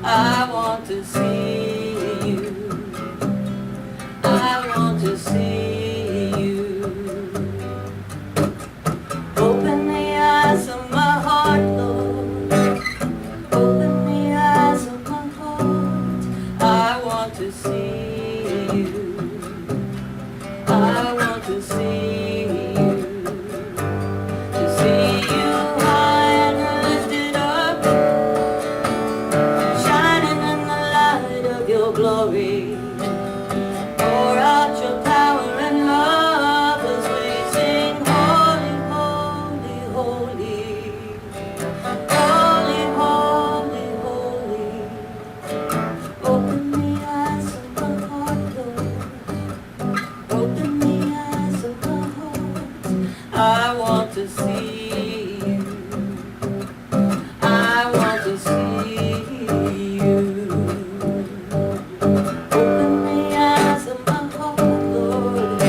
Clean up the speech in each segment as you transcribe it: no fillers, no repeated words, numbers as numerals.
I want to see you. I want to see you. Open the eyes of my heart, Lord. Open the eyes of my heart. I want to see you. I want to see you. To see you high and lifted up, shining in the light of your glory. Pour out your power and love as we sing, holy, holy, holy. Holy, holy, holy. Open the eyes of my heart, Lord. Open the eyes of my heart. I want to see you. I want to see you. Open the eyes of my heart, Lord.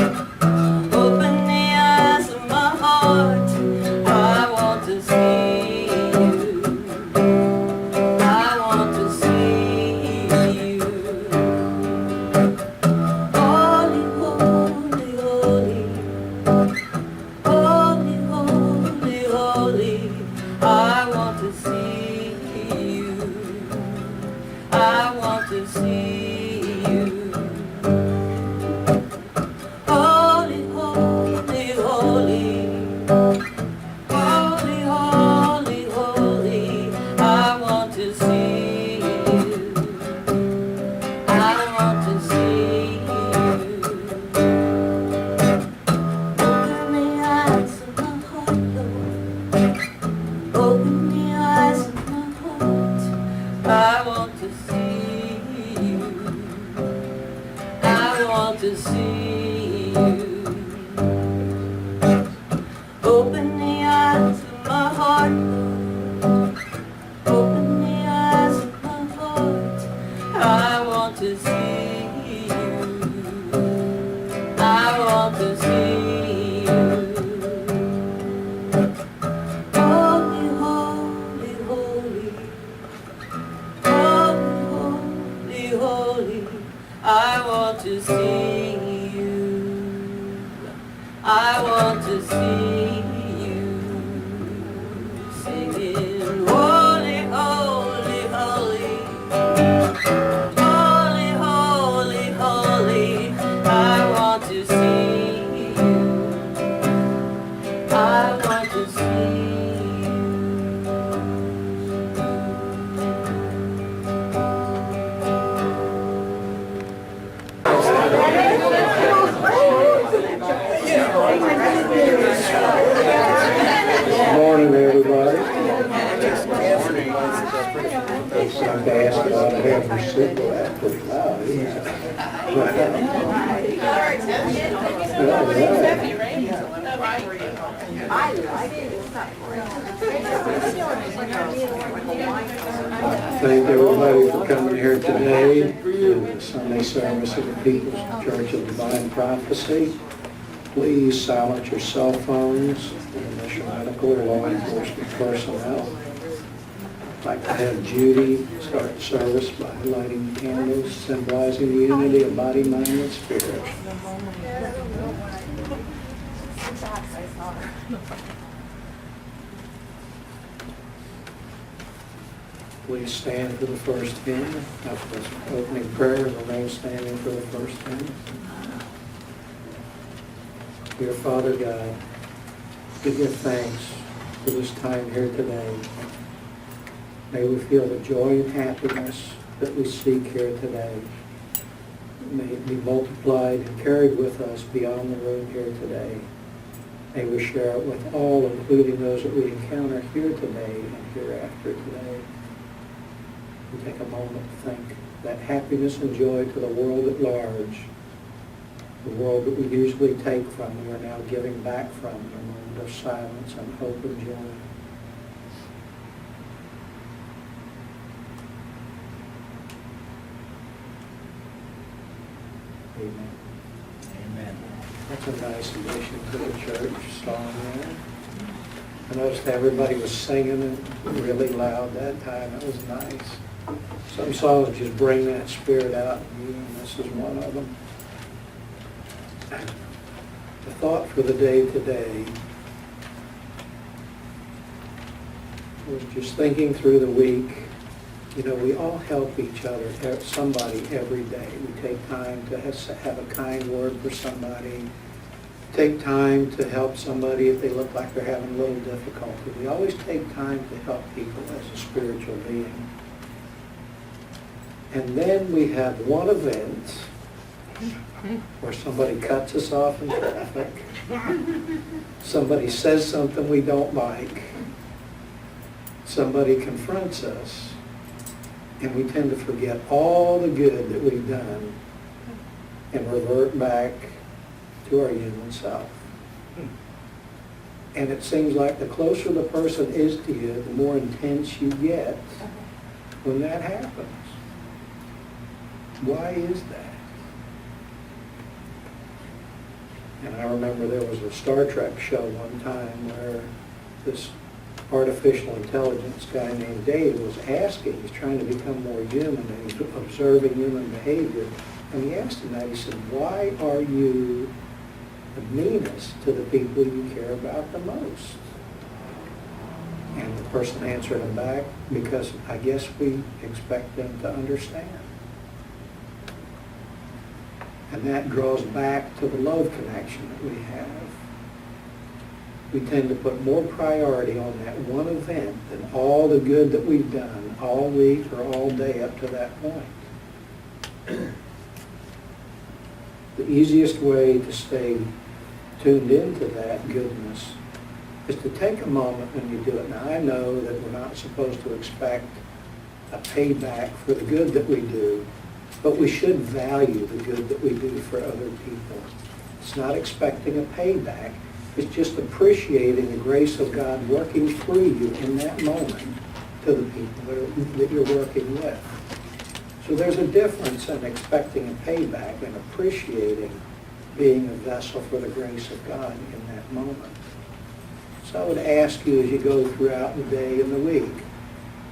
Open the eyes of my heart. I want to see you. I want to see you. Holy, holy, holy. Holy, holy, holy. I want to see you. I want to see you. Holy, holy, holy. Holy, holy, holy. I want to see you. I want to see you. Open the eyes of my heart, Lord. Open the eyes of my heart. I want to see you. I want to see you. Open the eyes of my heart, Lord. Open the eyes of my heart. I want to see you. I want to see you. Holy, holy, holy. Holy, holy, holy. I want to see you. I want to see you. Singing, holy, holy, holy. Holy, holy, holy. I want to see you. I want to see you. Good morning, everybody. I'm asking about to have your signal. That's pretty loud, isn't it? Thank everybody for coming here today in the Sunday service of the People's Church of Divine Prophecy. Please silence your cell phones unless you're medical or law enforcement personnel. I'd like to have Judy start the service by lighting candles, symbolizing the unity of body, mind, and spirit. Please stand for the first hymn. After this opening prayer, remain standing for the first hymn. Dear Father God, we give thanks for this time here today. May we feel the joy and happiness that we seek here today. May it be multiplied and carried with us beyond the room here today. May we share it with all, including those that we encounter here today and hereafter today. We take a moment to think that happiness and joy to the world at large, the world that we usually take from, we are now giving back from in a moment of silence and hope and joy. Amen. Amen. That's a nice addition to the church song there. I noticed everybody was singing it really loud that time. It was nice. Some songs just bring that spirit out in you, and this is one of them. The thought for the day today was just thinking through the week. You know, we all help each other, somebody every day. We take time to have a kind word for somebody. Take time to help somebody if they look like they're having a little difficulty. We always take time to help people as a spiritual being. And then we have one event where somebody cuts us off in traffic. Somebody says something we don't like. Somebody confronts us. And we tend to forget all the good that we've done and revert back to our human self. And it seems like the closer the person is to you, the more intense you get when that happens. Why is that? And I remember there was a Star Trek show one time where this artificial intelligence guy named Dave was asking, he's trying to become more human, and he's observing human behavior. And he asked him that, he said, why are you the meanest to the people you care about the most? And the person answered him back, because I guess we expect them to understand. And that draws back to the love connection that we have. We tend to put more priority on that one event than all the good that we've done all week or all day up to that point. The easiest way to stay tuned into that goodness is to take a moment when you do it. Now, I know that we're not supposed to expect a payback for the good that we do, but we should value the good that we do for other people. It's not expecting a payback. It's just appreciating the grace of God working through you in that moment to the people that you're working with. So there's a difference in expecting a payback and appreciating being a vessel for the grace of God in that moment. So I would ask you as you go throughout the day and the week,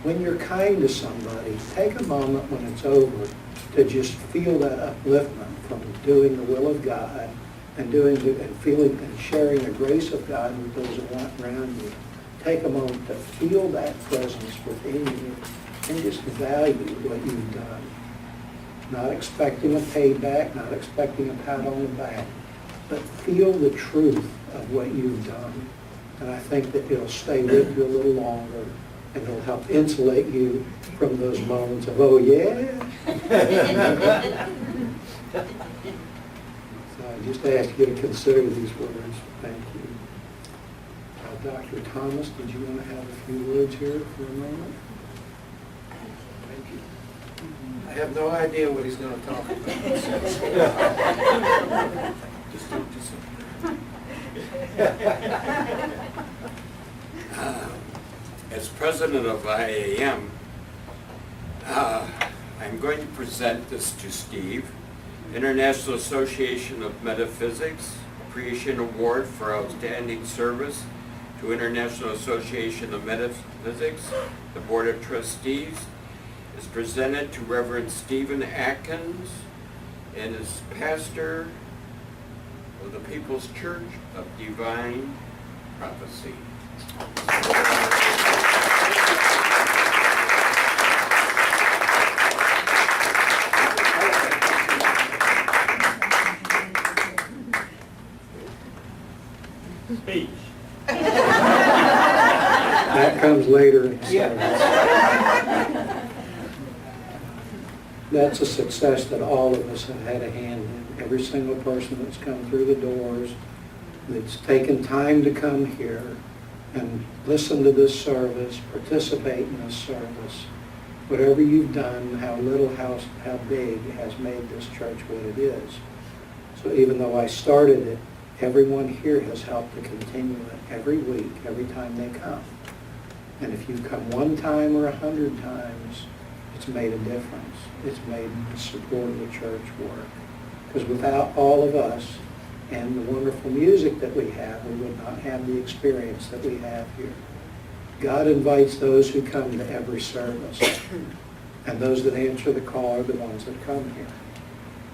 when you're kind to somebody, take a moment when it's over to just feel that upliftment from doing the will of God and feeling and sharing the grace of God with those around you. Take a moment to feel that presence within you and just value what you've done. Not expecting a payback, not expecting a pat on the back, but feel the truth of what you've done. And I think that it'll stay with you a little longer, and it'll help insulate you from those moments of, oh yeah? So I just ask you to consider these words. Thank you. Dr. Thomas, did you want to have a few words here for a moment? Thank you. I have no idea what he's going to talk about. As president of IAM, I'm going to present this to Steve. International Association of Metaphysics, Appreciation Award for Outstanding Service to International Association of Metaphysics. The Board of Trustees is presented to Reverend Stephen Adkins and is pastor of the People's Church of Divine Prophecy. Speech. That comes later in the service. That's a success that all of us have had a hand in. Every single person that's come through the doors, that's taken time to come here and listen to this service, participate in this service. Whatever you've done, how little, how big, has made this church what it is. So even though I started it, everyone here has helped to continue it every week, every time they come. And if you come one time or 100 times, it's made a difference. It's made the support of the church work. Because without all of us and the wonderful music that we have, we would not have the experience that we have here. God invites those who come to every service. And those that answer the call are the ones that come here.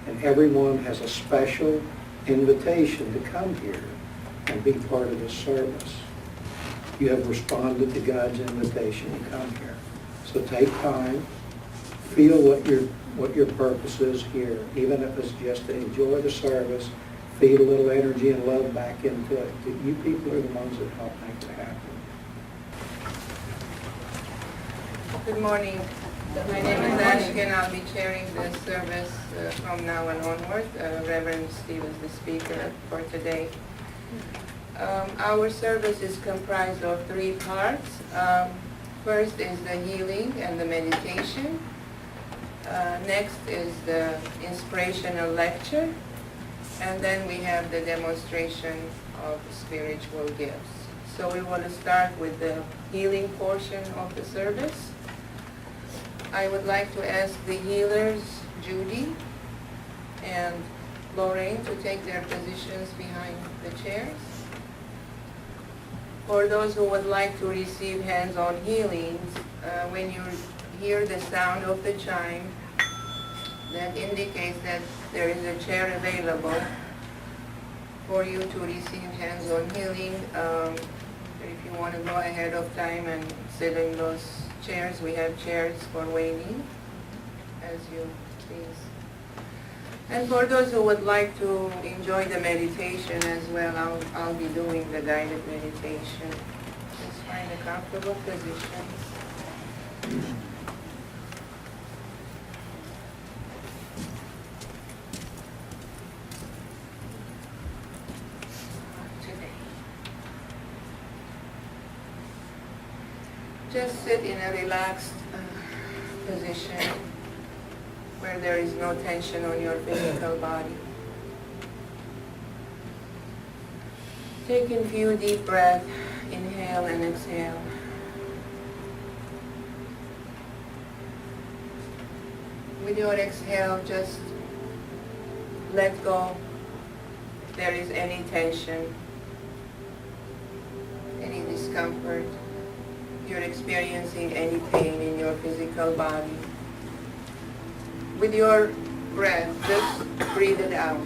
And everyone has a special invitation to come here and be part of this service. You have responded to God's invitation to come here. So take time, feel what your purpose is here, even if it's just to enjoy the service, feed a little energy and love back into it. You people are the ones that help make it happen. Good morning. My name is Ashkhen. I'll be chairing the service from now on onward. Reverend Steve is the speaker for today. Our service is comprised of 3 parts. First is the healing and the meditation. Next is the inspirational lecture. And then we have the demonstration of spiritual gifts. So we want to start with the healing portion of the service. I would like to ask the healers, Judy and Lorraine, to take their positions behind the chairs. For those who would like to receive hands-on healings, when you hear the sound of the chime, that indicates that there is a chair available for you to receive hands-on healing. If you want to go ahead of time and sit in those chairs, we have chairs for waiting, as you please. And for those who would like to enjoy the meditation as well, I'll be doing the guided meditation. Just find a comfortable position. Just sit in a relaxed position where there is no tension on your physical body. Take a few deep breaths, inhale and exhale. With your exhale, just let go if there is any tension, any discomfort. You're experiencing any pain in your physical body. With your breath, just breathe it out.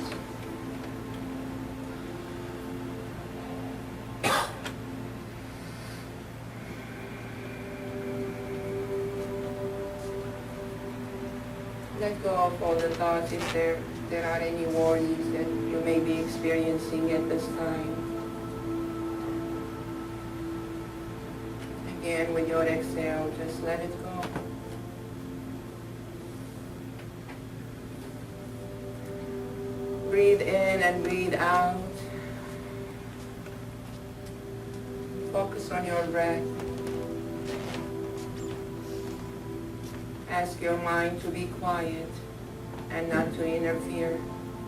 Let go of all the thoughts if there are any worries that you may be experiencing at this time. Again, with your exhale, just let it go. Breathe in and breathe out. Focus on your breath. Ask your mind to be quiet and not to interfere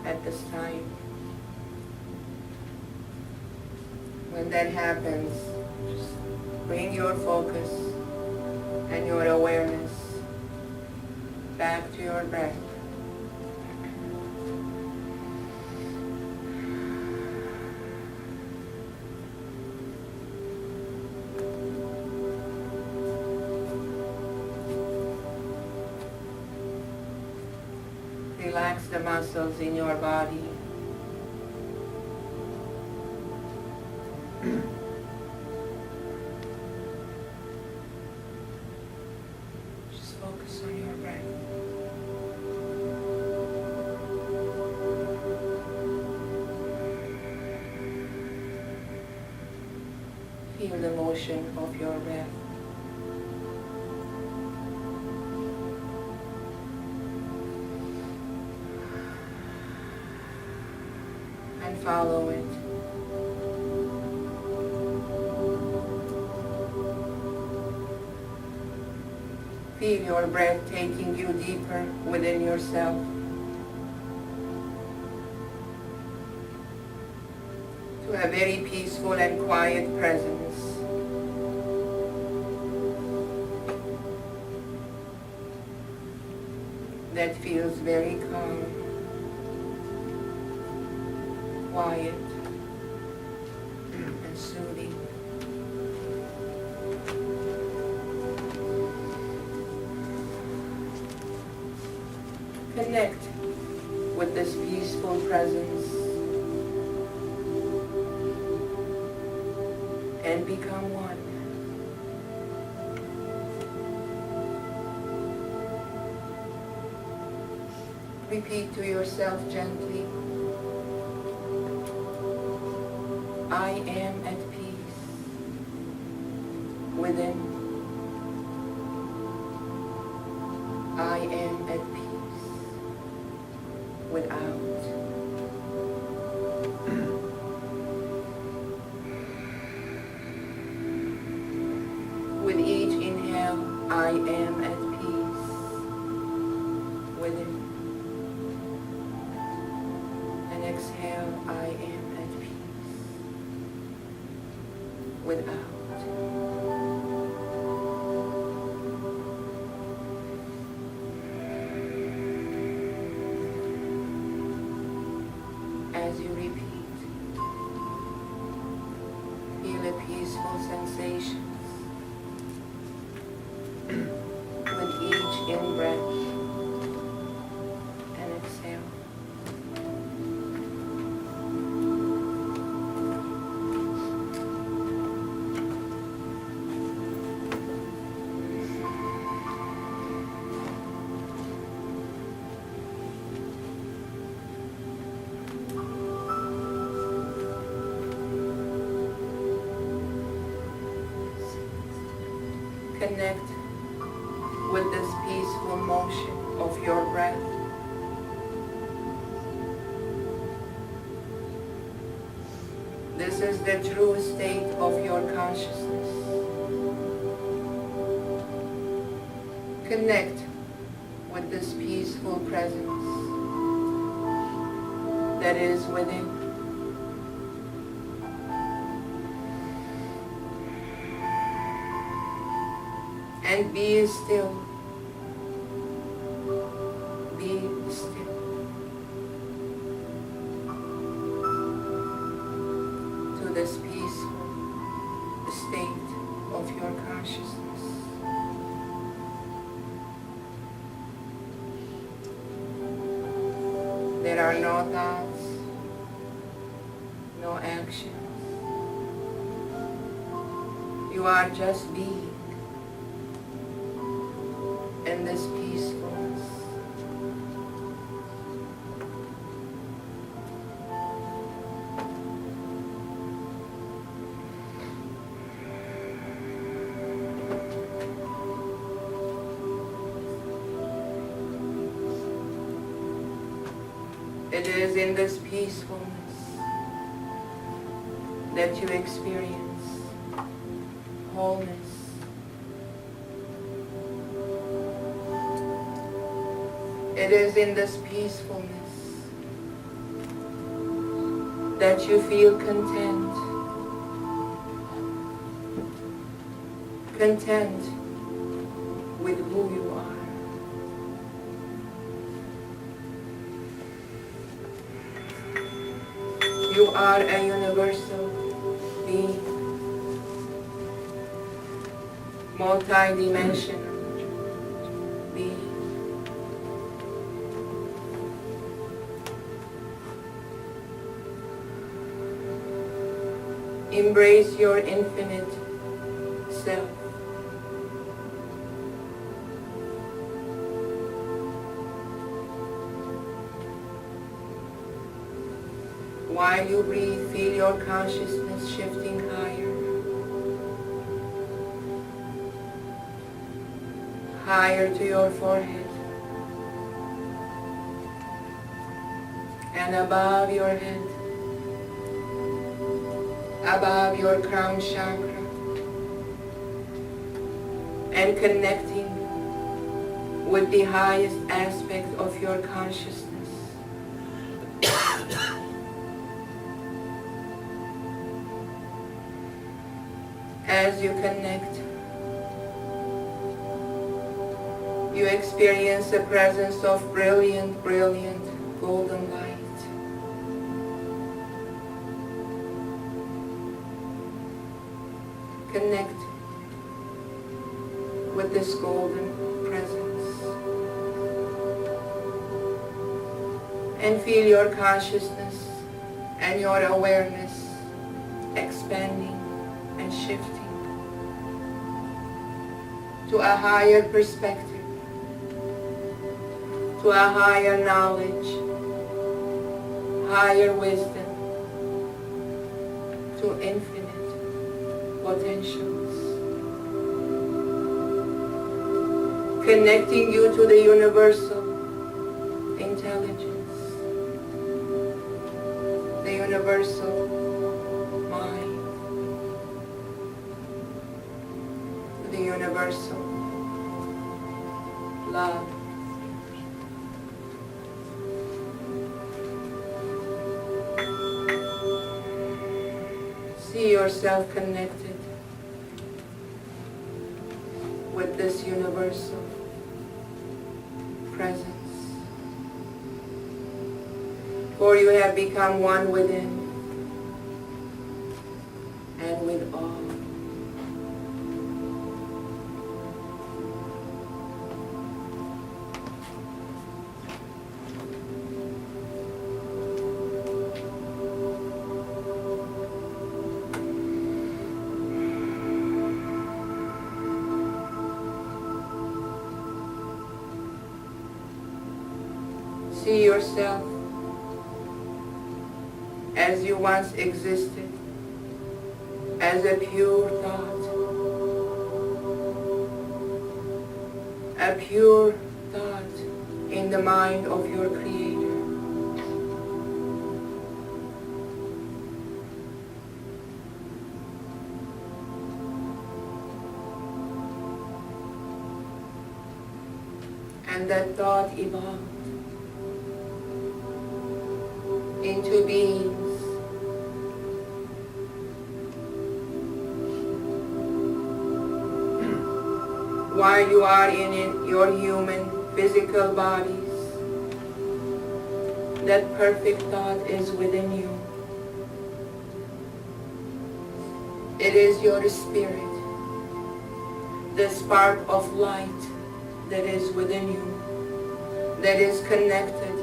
at this time. When that happens, just bring your focus and your awareness back to your breath. Relax the muscles in your body. Just focus on your breath. Feel the motion of your breath. And follow it. Feel your breath taking you deeper within yourself. To a very peaceful and quiet presence. That feels very calm. Quiet and soothing. Connect with this peaceful presence and become one. Repeat to yourself gently, I am at peace within. I am at peace without. With each inhale, I am at peace within. And exhale, I am at peace without. As you repeat, feel a peaceful sensations with each in-breath and exhale. Connect with this peaceful motion of your breath. This is the true state of your consciousness. Connect with this peaceful presence that is within. And be still. Be still. To this peaceful state of your consciousness. There are no thoughts, no actions. You are just being. In this peacefulness. It is in this peacefulness that you experience wholeness. It is in this peacefulness that you feel content. Content with who you are. You are a universal being, multi-dimensional being. Embrace your infinite self. While you breathe, feel your consciousness shifting higher. Higher to your forehead. And above your head. Above your crown chakra, and connecting with the highest aspect of your consciousness. As you connect, you experience the presence of brilliant, brilliant golden light. Connect with this golden presence. and feel your consciousness and your awareness expanding and shifting to a higher perspective, to a higher knowledge, higher wisdom, to infinite potentials. Connecting you to the universal intelligence, the universal mind, the universal love. See yourself connected with this universal presence, for you have become one within and with all. See yourself as you once existed, as a pure thought, in the mind of your Creator. And that thought evolved into beings while you are in your human physical bodies. That perfect thought is within you. It is your spirit, the spark of light that is within you, that is connected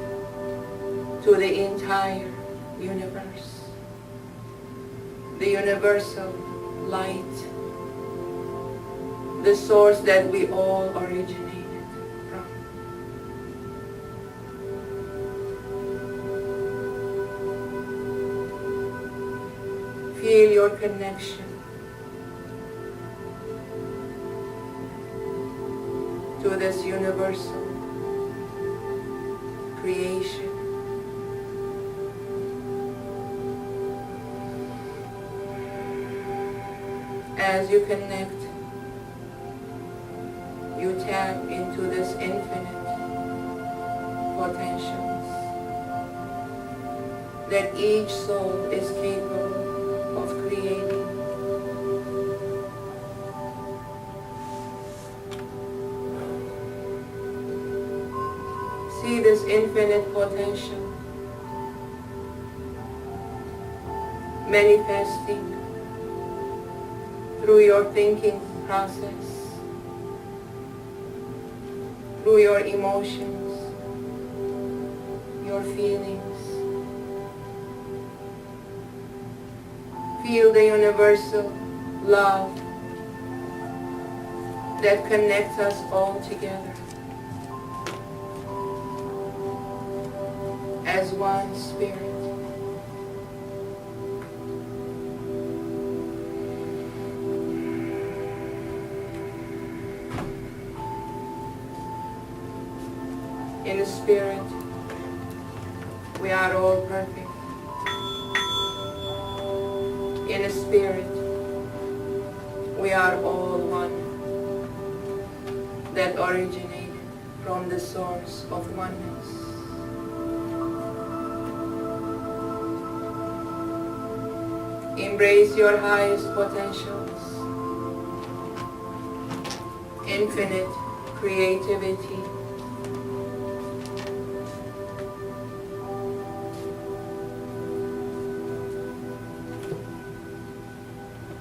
to the entire universe, the universal light, the source that we all originated from. Feel your connection to this universal creation. As you connect, you tap into this infinite potentials that each soul is capable of creating. See this infinite potential manifesting through your thinking process, through your emotions, your feelings. Feel the universal love that connects us all together as one spirit. In the spirit, we are all perfect. In the spirit, we are all one that originated from the source of oneness. Embrace your highest potentials, infinite creativity,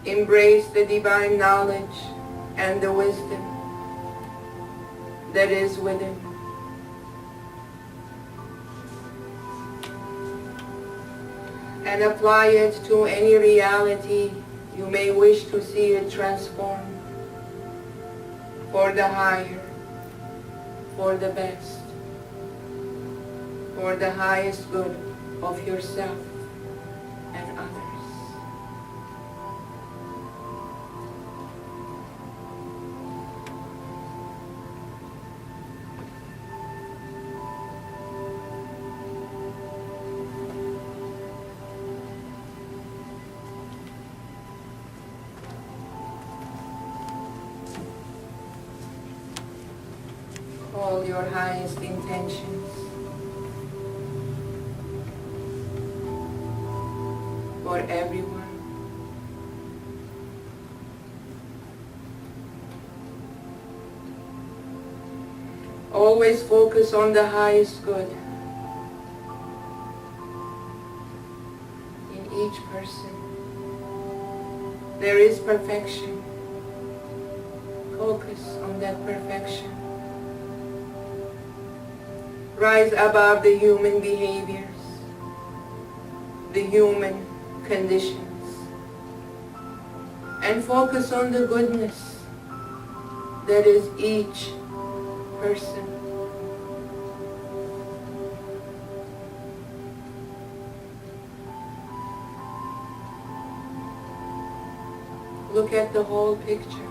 embrace the divine knowledge and the wisdom that is within. and apply it to any reality you may wish to see it transformed for the higher, for the best, for the highest good of yourself and others. All your highest intentions for everyone. Always focus on the highest good in each person. There is perfection. Focus on that perfection. Rise above the human behaviors, the human conditions, and focus on the goodness that is each person. Look at the whole picture.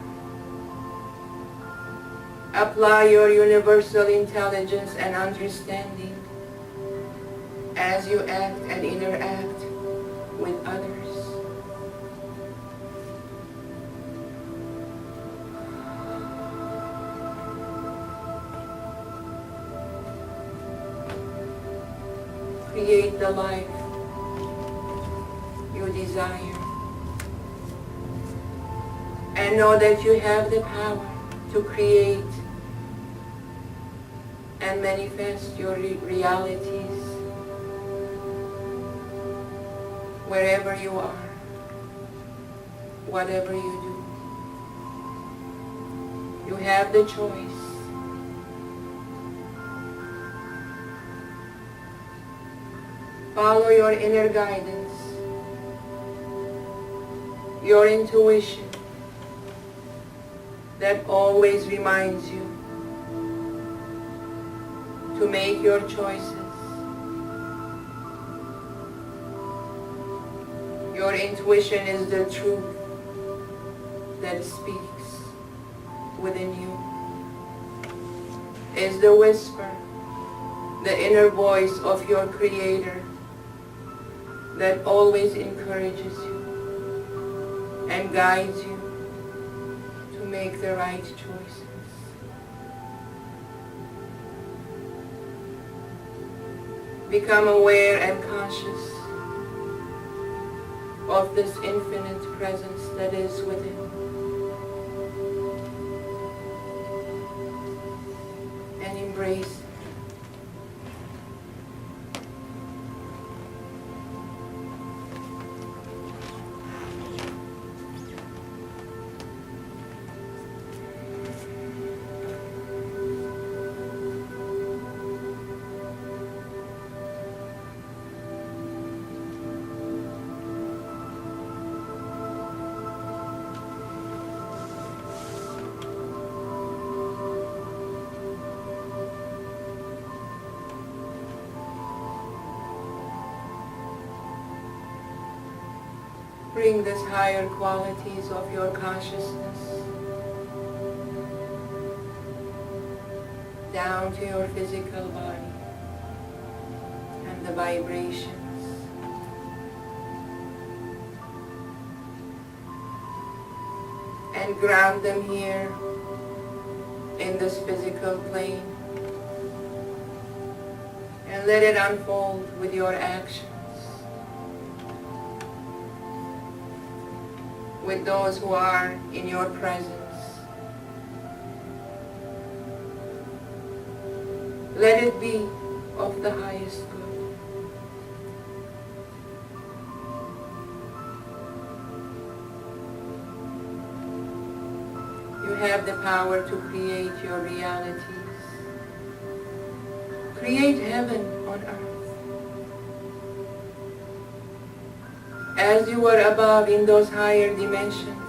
Apply your universal intelligence and understanding as you act and interact with others. Create the life you desire, and know that you have the power to create and manifest your realities wherever you are, whatever you do. You have the choice. Follow your inner guidance, your intuition that always reminds you to make your choices. Your intuition is the truth that speaks within you. Is the whisper, the inner voice of your Creator that always encourages you and guides you to make the right choices. Become aware and conscious of this infinite presence that is within. And embrace. Bring these higher qualities of your consciousness down to your physical body and the vibrations. And ground them here in this physical plane. And let it unfold with your actions. With those who are in your presence. Let it be of the highest good. You have the power to create your realities. Create heaven on earth. As you are above in those higher dimensions,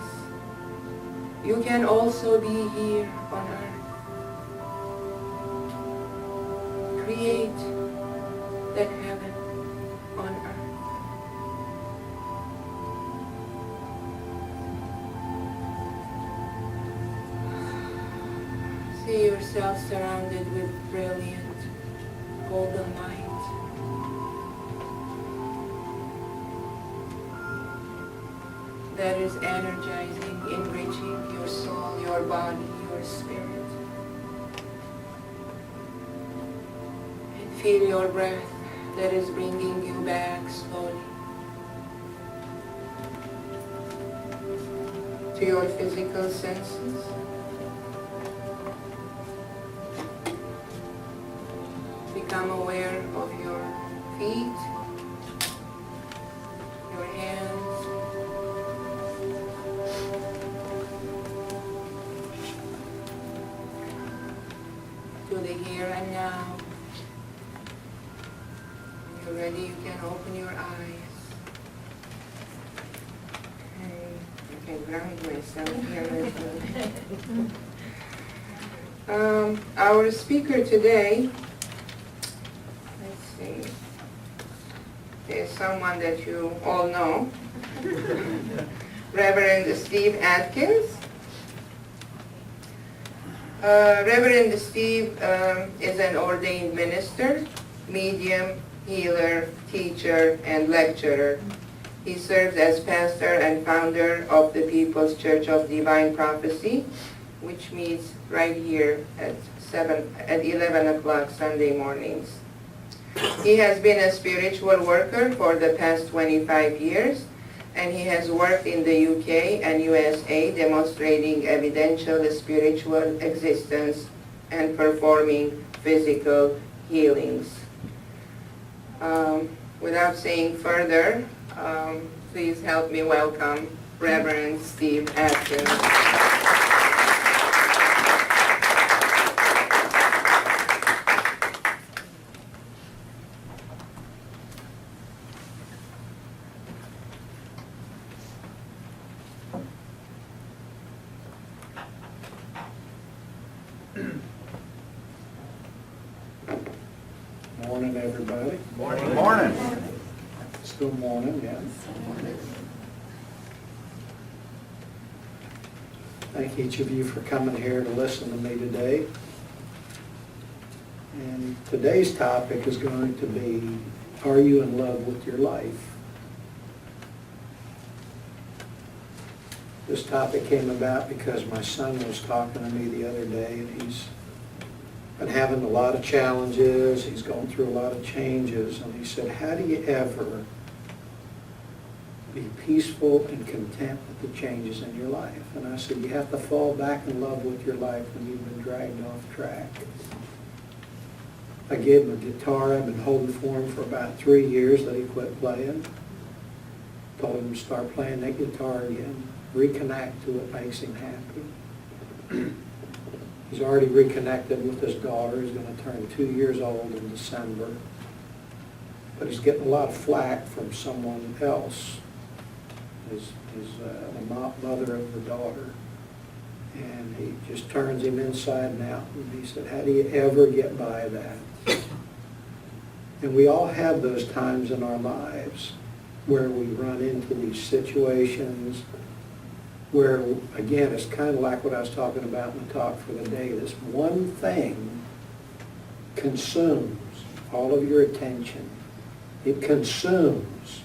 you can also be here on earth. Create that heaven on earth. See yourself surrounded with brilliant golden light. That is energizing, enriching your soul, your body, your spirit. And feel your breath that is bringing you back slowly to your physical senses. Become aware of your feet, your hands, to the here and now. When you're ready, you can open your eyes. Okay, I can ground myself here. Our speaker today, let's see, is someone that you all know, Reverend Steve Adkins. Reverend Steve is an ordained minister, medium, healer, teacher, and lecturer. He serves as pastor and founder of the People's Church of Divine Prophecy, which meets right here at 11 o'clock Sunday mornings. He has been a spiritual worker for the past 25 years, and he has worked in the UK and USA demonstrating evidential spiritual existence and performing physical healings. Without saying further, please help me welcome Reverend Steve Adkins. Morning, everybody. Morning. Morning. Still morning, yeah. Thank each of you for coming here to listen to me today. And today's topic is going to be, are you in love with your life? This topic came about because my son was talking to me the other day, and he's been having a lot of challenges. He's going through a lot of changes, and he said, how do you ever be peaceful and content with the changes in your life? And I said, you have to fall back in love with your life when you've been dragged off track. I gave him a guitar I've been holding for him for about 3 years that he quit playing. Told him to start playing that guitar again. Reconnect to what makes him happy. He's already reconnected with his daughter. He's going to turn 2 years old in December. But he's getting a lot of flack from someone else, the mother of the daughter. And he just turns him inside and out. And he said, how do you ever get by that? And we all have those times in our lives where we run into these situations where, again, it's kind of like what I was talking about in the talk for the day. This one thing consumes all of your attention. It consumes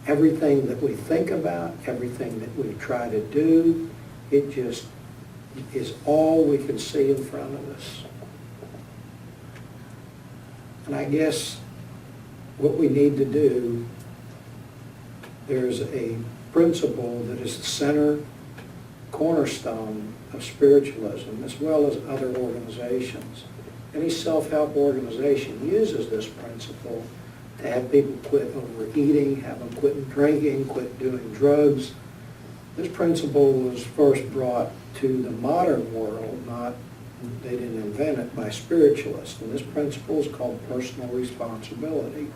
everything that we think about, everything that we try to do. It just is all we can see in front of us. And I guess what we need to do, there's a principle that is the center cornerstone of spiritualism, as well as other organizations. Any self-help organization uses this principle to have people quit overeating, have them quit drinking, quit doing drugs. This principle was first brought to the modern world, they didn't invent it, by spiritualists. And this principle is called personal responsibility.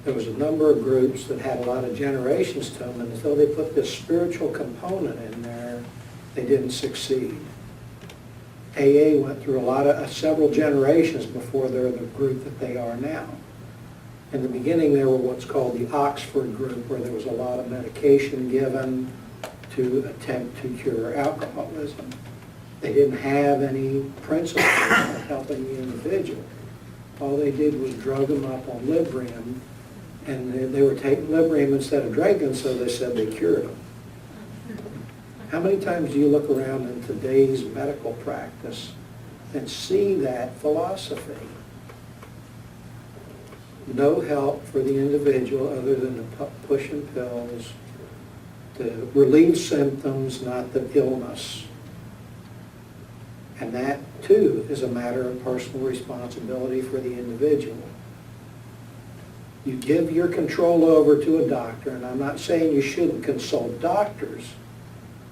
there was a number of groups that had a lot of generations to them, and until they put this spiritual component in there, they didn't succeed. AA went through several generations before they're the group that they are now. In the beginning, they were what's called the Oxford group, where there was a lot of medication given to attempt to cure alcoholism. They didn't have any principles of helping the individual. All they did was drug them up on Librium, and they were taking Librium instead of drinking, so they said they cured them. How many times do you look around in today's medical practice and see that philosophy? No help for the individual other than to pushing pills to relieve symptoms, not the illness. And that, too, is a matter of personal responsibility for the individual. You give your control over to a doctor, and I'm not saying you shouldn't consult doctors,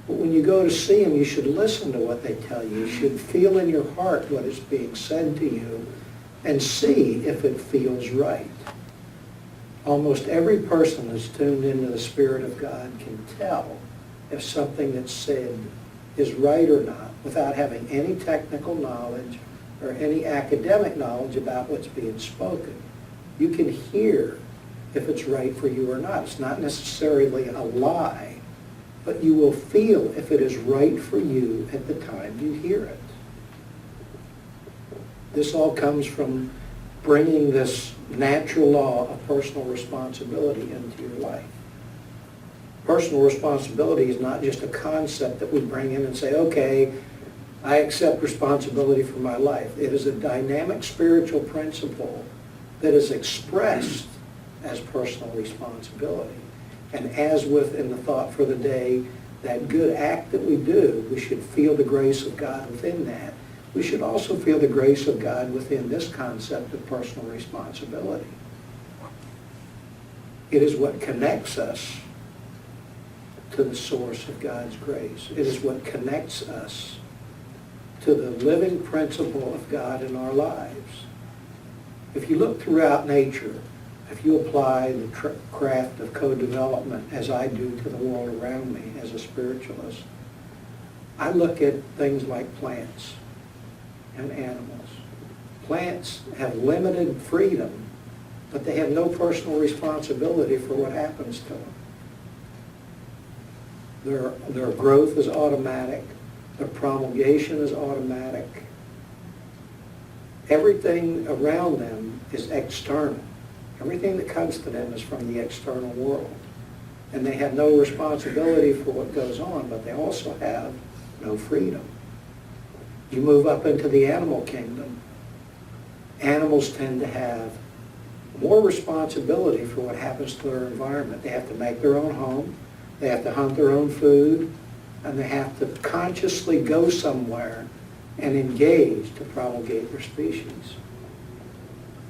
but when you go to see them, you should listen to what they tell you. You should feel in your heart what is being said to you and see if it feels right. Almost every person that's tuned into the Spirit of God can tell if something that's said is right or not without having any technical knowledge or any academic knowledge about what's being spoken. You can hear if it's right for you or not. It's not necessarily a lie, but you will feel if it is right for you at the time you hear it. This all comes from bringing this natural law of personal responsibility into your life. Personal responsibility is not just a concept that we bring in and say, okay, I accept responsibility for my life. It is a dynamic spiritual principle that is expressed as personal responsibility. And as within the thought for the day, that good act that we do, we should feel the grace of God within that. We should also feel the grace of God within this concept of personal responsibility. It is what connects us to the source of God's grace. It is what connects us to the living principle of God in our lives. If you look throughout nature, if you apply the craft of co-development as I do to the world around me as a spiritualist, I look at things like plants and animals. Plants have limited freedom, but they have no personal responsibility for what happens to them. Their growth is automatic. Their promulgation is automatic. Everything around them is external. Everything that comes to them is from the external world. And they have no responsibility for what goes on, but they also have no freedom. You move up into the animal kingdom, animals tend to have more responsibility for what happens to their environment. They have to make their own home, they have to hunt their own food, and they have to consciously go somewhere and engage to promulgate their species.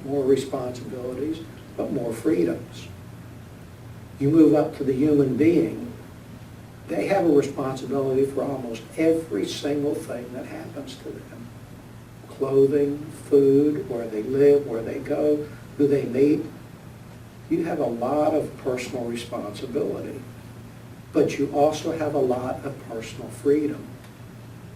More responsibilities, but more freedoms. You move up to the human being, they have a responsibility for almost every single thing that happens to them. Clothing, food, where they live, where they go, who they meet. You have a lot of personal responsibility, but you also have a lot of personal freedom.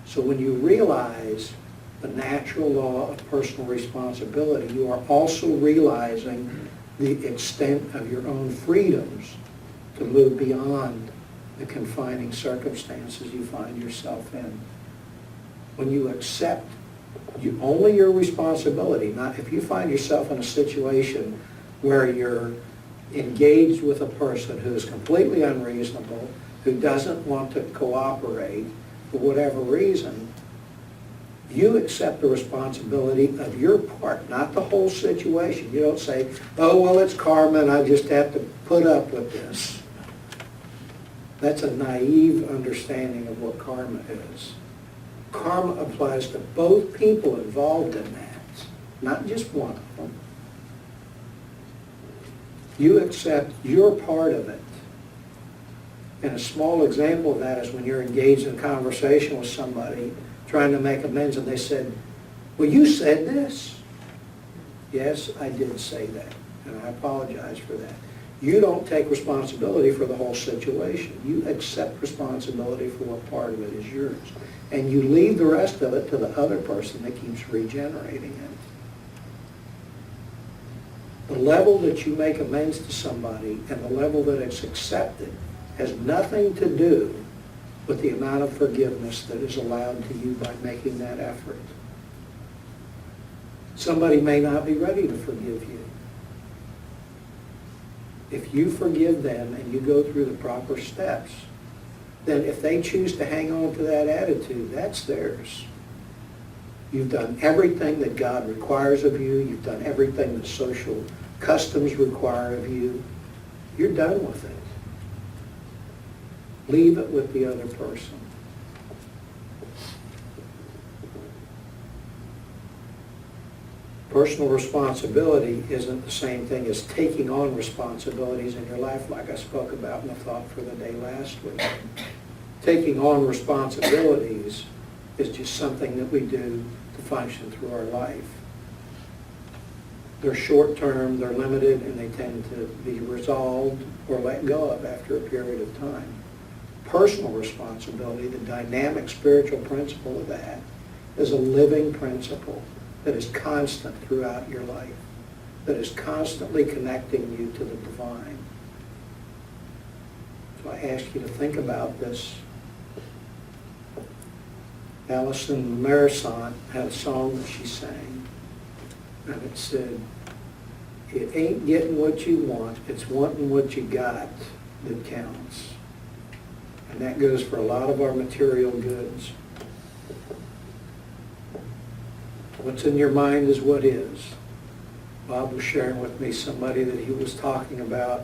So when you realize the natural law of personal responsibility, you are also realizing the extent of your own freedoms to move beyond the confining circumstances you find yourself in. When you accept only your responsibility, not if you find yourself in a situation where you're engaged with a person who is completely unreasonable, who doesn't want to cooperate for whatever reason, you accept the responsibility of your part, not the whole situation. You don't say, oh, well, it's karma and I just have to put up with this. That's a naive understanding of what karma is. Karma applies to both people involved in that, not just one of them. You accept your part of it. And a small example of that is when you're engaged in a conversation with somebody trying to make amends and they said, well, you said this. Yes, I did say that. and I apologize for that. You don't take responsibility for the whole situation. You accept responsibility for what part of it is yours. And you leave the rest of it to the other person that keeps regenerating it. The level that you make amends to somebody and the level that it's accepted has nothing to do with the amount of forgiveness that is allowed to you by making that effort. Somebody may not be ready to forgive you. If you forgive them and you go through the proper steps, then if they choose to hang on to that attitude, that's theirs. You've done everything that God requires of you. You've done everything that social customs require of you. You're done with it. Leave it with the other person. Personal responsibility isn't the same thing as taking on responsibilities in your life, like I spoke about in the thought for the day last week. Taking on responsibilities is just something that we do to function through our life. They're short-term, they're limited, and they tend to be resolved or let go of after a period of time. Personal responsibility, the dynamic spiritual principle of that, is a living principle that is constant throughout your life, that is constantly connecting you to the divine. So I ask you to think about this. Alison Marisant had a song that she sang, and it said, "It ain't getting what you want, it's wanting what you got that counts." And that goes for a lot of our material goods. What's in your mind is what is. Bob was sharing with me somebody that he was talking about.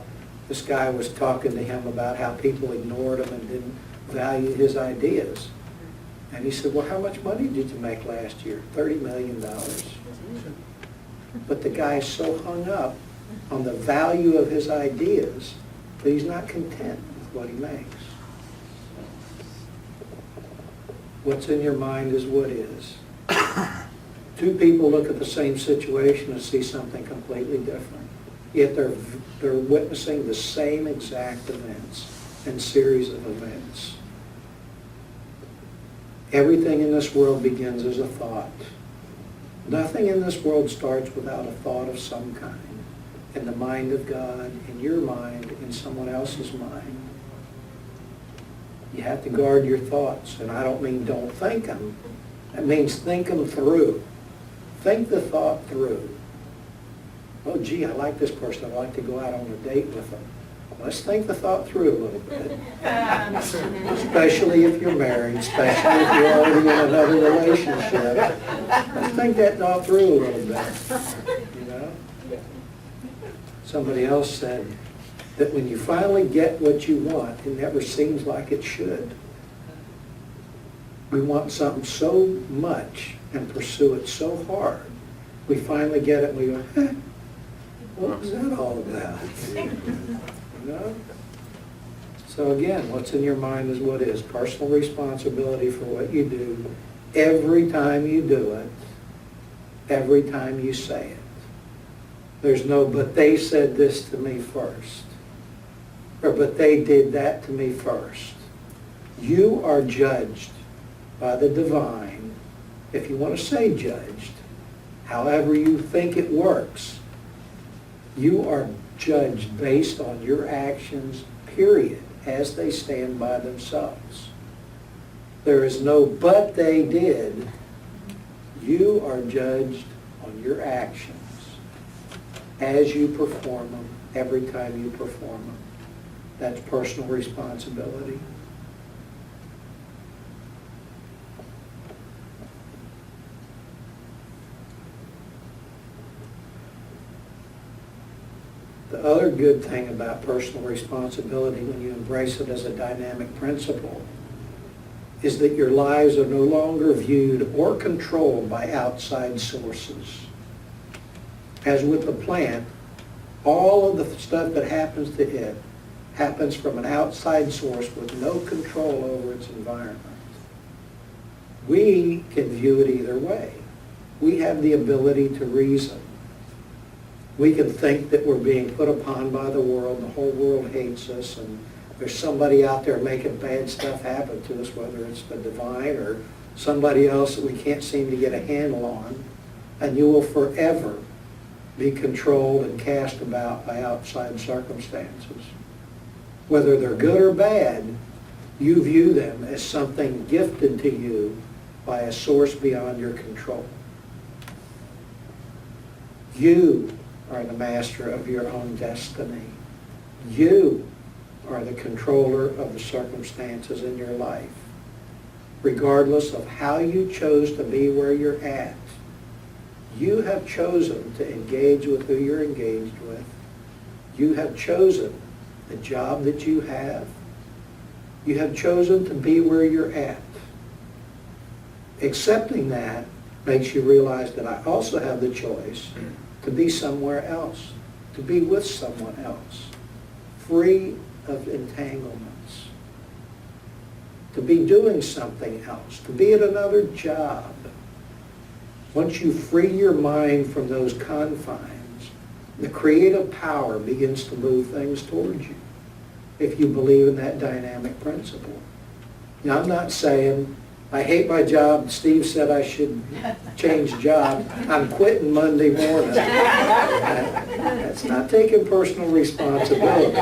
This guy was talking to him about how people ignored him and didn't value his ideas. And he said, well, how much money did you make last year? $30 million. But the guy's so hung up on the value of his ideas that he's not content with what he makes. What's in your mind is what is. Two people look at the same situation and see something completely different. Yet they're witnessing the same exact events and series of events. Everything in this world begins as a thought. Nothing in this world starts without a thought of some kind. In the mind of God, in your mind, in someone else's mind. You have to guard your thoughts. And I don't mean don't think them. That means think them through. Think the thought through. Oh, gee, I like this person. I'd like to go out on a date with them. Let's think the thought through a little bit. Especially if you're married, especially if you're already in another relationship. Let's think that thought through a little bit. You know? Somebody else said that when you finally get what you want, it never seems like it should. We want something so much and pursue it so hard. We finally get it and we go, what was that all about? You know? So again, what's in your mind is what is. Personal responsibility for what you do every time you do it, every time you say it. There's no, but they said this to me first. Or, but they did that to me first. You are judged by the divine, if you want to say judged, however you think it works. You are judged based on your actions, period, as they stand by themselves. There is no but they did. You are judged on your actions as you perform them, every time you perform them. That's personal responsibility. The other good thing about personal responsibility when you embrace it as a dynamic principle is that your lives are no longer viewed or controlled by outside sources. As with the plant, all of the stuff that happens to it happens from an outside source with no control over its environment. We can view it either way. We have the ability to reason. We can think that we're being put upon by the world, the whole world hates us, and there's somebody out there making bad stuff happen to us, whether it's the divine or somebody else that we can't seem to get a handle on, and you will forever be controlled and cast about by outside circumstances. Whether they're good or bad, you view them as something gifted to you by a source beyond your control. You are the master of your own destiny. You are the controller of the circumstances in your life. Regardless of how you chose to be where you're at, you have chosen to engage with who you're engaged with. You have chosen the job that you have. You have chosen to be where you're at. Accepting that makes you realize that I also have the choice to be somewhere else, to be with someone else, free of entanglements, to be doing something else, to be at another job. Once you free your mind from those confines, the creative power begins to move things towards you, if you believe in that dynamic principle. Now, I'm not saying, I hate my job, Steve said I should change jobs, I'm quitting Monday morning. That's not taking personal responsibility.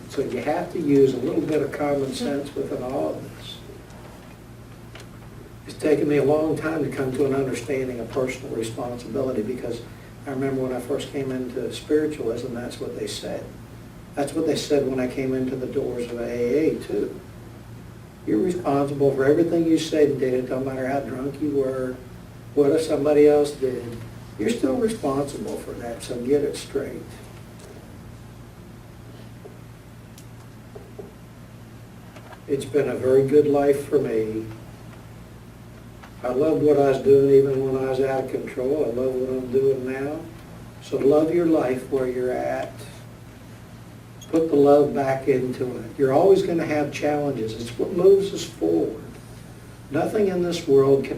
So you have to use a little bit of common sense within all of this. It's taken me a long time to come to an understanding of personal responsibility, because I remember when I first came into spiritualism, that's what they said. That's what they said when I came into the doors of AA too. You're responsible for everything you said and did. It don't matter how drunk you were, what if somebody else did. You're still responsible for that, so get it straight. It's been a very good life for me. I loved what I was doing even when I was out of control. I love what I'm doing now. So love your life where you're at. Put the love back into it. You're always going to have challenges. It's what moves us forward. Nothing in this world can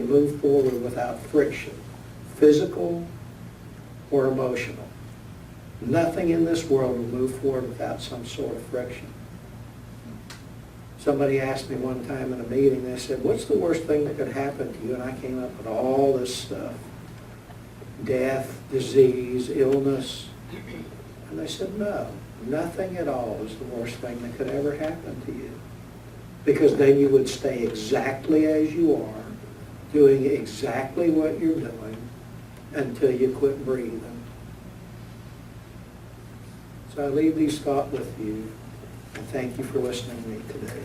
move forward without friction, physical or emotional. Nothing in this world will move forward without some sort of friction. Somebody asked me one time in a meeting, they said, what's the worst thing that could happen to you? And I came up with all this stuff. Death, disease, illness. And they said, no, nothing at all is the worst thing that could ever happen to you. Because then you would stay exactly as you are, doing exactly what you're doing until you quit breathing. So I leave these thoughts with you, and thank you for listening to me today.